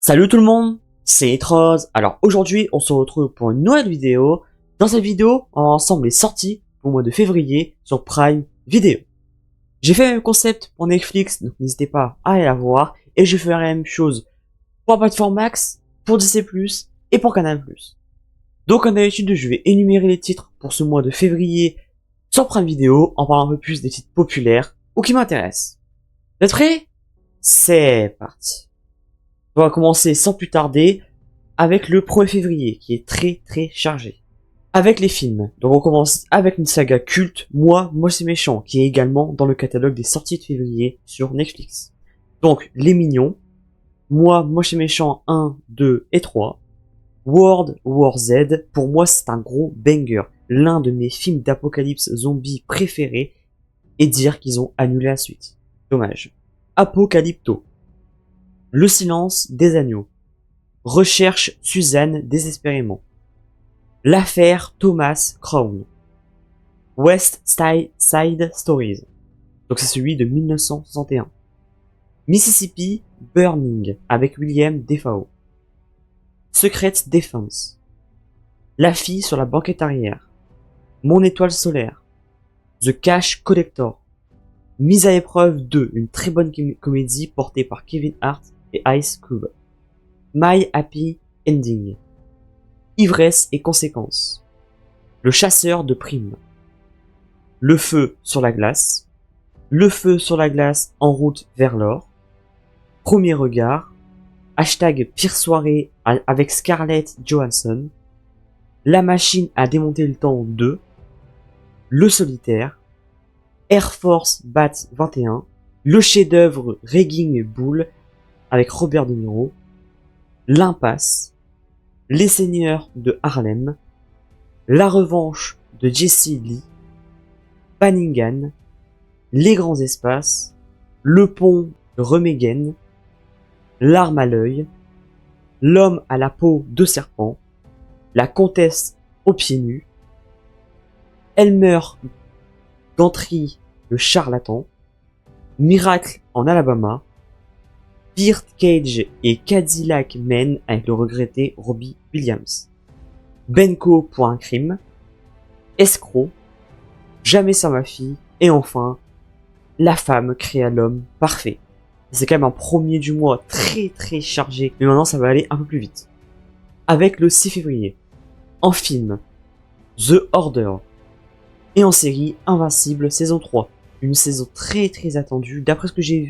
Salut tout le monde, c'est Etrose. Alors aujourd'hui, on se retrouve pour une nouvelle vidéo. Dans cette vidéo, on va ensemble les sorties pour le mois de février sur Prime Video. J'ai fait le même concept pour Netflix, donc n'hésitez pas à aller la voir. Et je ferai la même chose pour la plateforme Max, pour Disney+, et pour Canal+. Donc comme d'habitude, je vais énumérer les titres pour ce mois de février sur Prime Video, en parlant un peu plus des titres populaires ou qui m'intéressent. Vous êtes prêts? C'est parti. On va commencer sans plus tarder avec le 1er février qui est très chargé. Avec les films, donc on commence avec une saga culte, Moi, Moche et Méchant, qui est également dans le catalogue des sorties de février sur Netflix. Donc Les Mignons, Moi, Moche et Méchant 1, 2 et 3, World War Z, pour moi c'est un gros banger, l'un de mes films d'apocalypse zombie préférés, et dire qu'ils ont annulé la suite. Dommage. Apocalypto. Le silence des agneaux. Recherche Suzanne désespérément. L'affaire Thomas Crown. West Side Stories. Donc c'est celui de 1961. Mississippi Burning avec William Dafoe. Secret Defense. La fille sur la banquette arrière. Mon étoile solaire. The Cash Collector. Mise à l'épreuve 2, une très bonne comédie portée par Kevin Hart et Ice Cube. My Happy Ending. Ivresse et conséquences. Le chasseur de primes. Le feu sur la glace. Le feu sur la glace en route vers l'or. Premier regard. Hashtag pire soirée avec Scarlett Johansson. La machine à démonter le temps 2. Le solitaire. Air Force Bat 21. Le chef-d'œuvre Raging Bull avec Robert De Niro, L'Impasse, Les Seigneurs de Harlem, La Revanche de Jesse Lee, Banningan, Les Grands Espaces, Le Pont de Remagen, L'arme à l'œil, L'homme à la peau de serpent, La Comtesse aux pieds nus, Elmer Gantry le charlatan, Miracle en Alabama, Birdcage et Cadillac Men avec le regretté Robbie Williams. Benko pour un crime. Escroc. Jamais sans ma fille. Et enfin, La femme créa l'homme parfait. C'est quand même un premier du mois très chargé. Mais maintenant ça va aller un peu plus vite. Avec le 6 février. En film. The Order. Et en série Invincible saison 3. Une saison très attendue. D'après ce que j'ai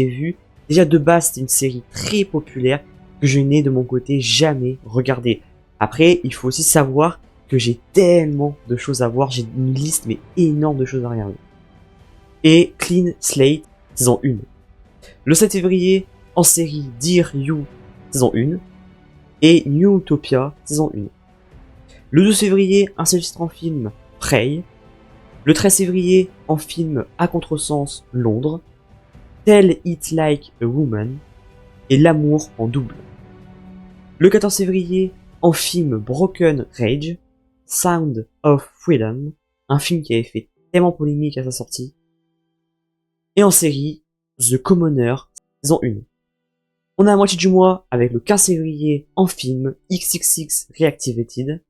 vu, déjà de base c'était une série très populaire que je n'ai de mon côté jamais regardé. Après il faut aussi savoir que j'ai tellement de choses à voir, j'ai une liste mais énorme de choses à regarder. Et Clean Slate saison 1. Le 7 février en série Dear You saison 1 et New Utopia saison 1. Le 12 février un seul titre en film Prey. Le 13 février en film À contresens Londres. Tell It Like a Woman et L'amour en double. Le 14 février, en film Broken Rage, Sound of Freedom, un film qui avait fait tellement polémique à sa sortie. Et en série, The Commoner, saison 1. On a la moitié du mois avec le 15 février en film XXX Reactivated,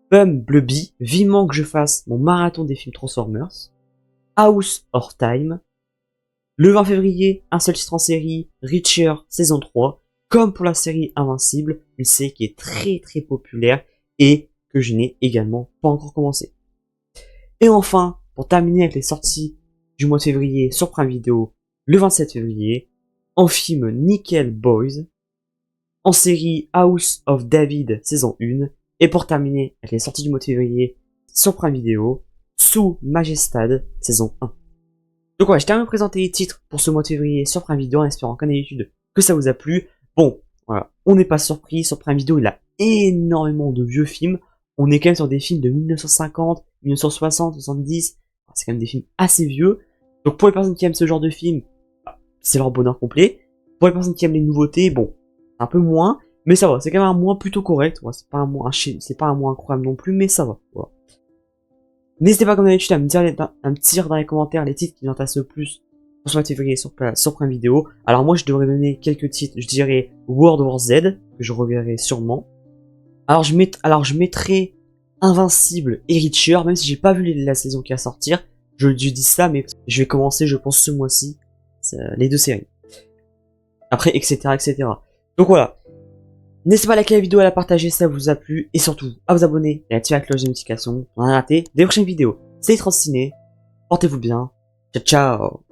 Bumblebee, vivement que je fasse mon marathon des films Transformers, House of Time. Le 20 février, un seul titre en série, Reacher saison 3, comme pour la série Invincible, une série qui est très populaire et que je n'ai également pas encore commencé. Et enfin, pour terminer avec les sorties du mois de février sur Prime Video, le 27 février, en film Nickel Boys, en série House of David saison 1, et pour terminer avec les sorties du mois de février sur Prime Video, Sous Majestad saison 1. Donc voilà, je termine de présenter les titres pour ce mois de février sur Prime Video en espérant comme d'habitude que ça vous a plu. Bon, voilà, on n'est pas surpris, sur Prime Video il a énormément de vieux films. On est quand même sur des films de 1950, 1960, 70, c'est quand même des films assez vieux. Donc pour les personnes qui aiment ce genre de film, c'est leur bonheur complet. Pour les personnes qui aiment les nouveautés, bon, un peu moins, mais ça va, c'est quand même un mois plutôt correct. Voilà, c'est pas un mois incroyable non plus, mais ça va, voilà. N'hésitez pas comme d'habitude à me dire dans les commentaires les titres qui vous intéressent le plus pour ce mois de février sur Prime Video. Alors moi je devrais donner quelques titres, je dirais World War Z, que je reverrai sûrement. Alors je mettrai Invincible et Reacher, même si j'ai pas vu la saison qui va sortir. Je dis ça, mais je vais commencer, je pense, ce mois-ci, les 2 séries. Après, etc., etc. Donc voilà. N'hésitez pas à liker la vidéo, à la partager si ça vous a plu, et surtout à vous abonner et à activer la cloche de notification pour ne rien rater des prochaines vidéos. C'est Transciné, portez-vous bien, ciao ciao.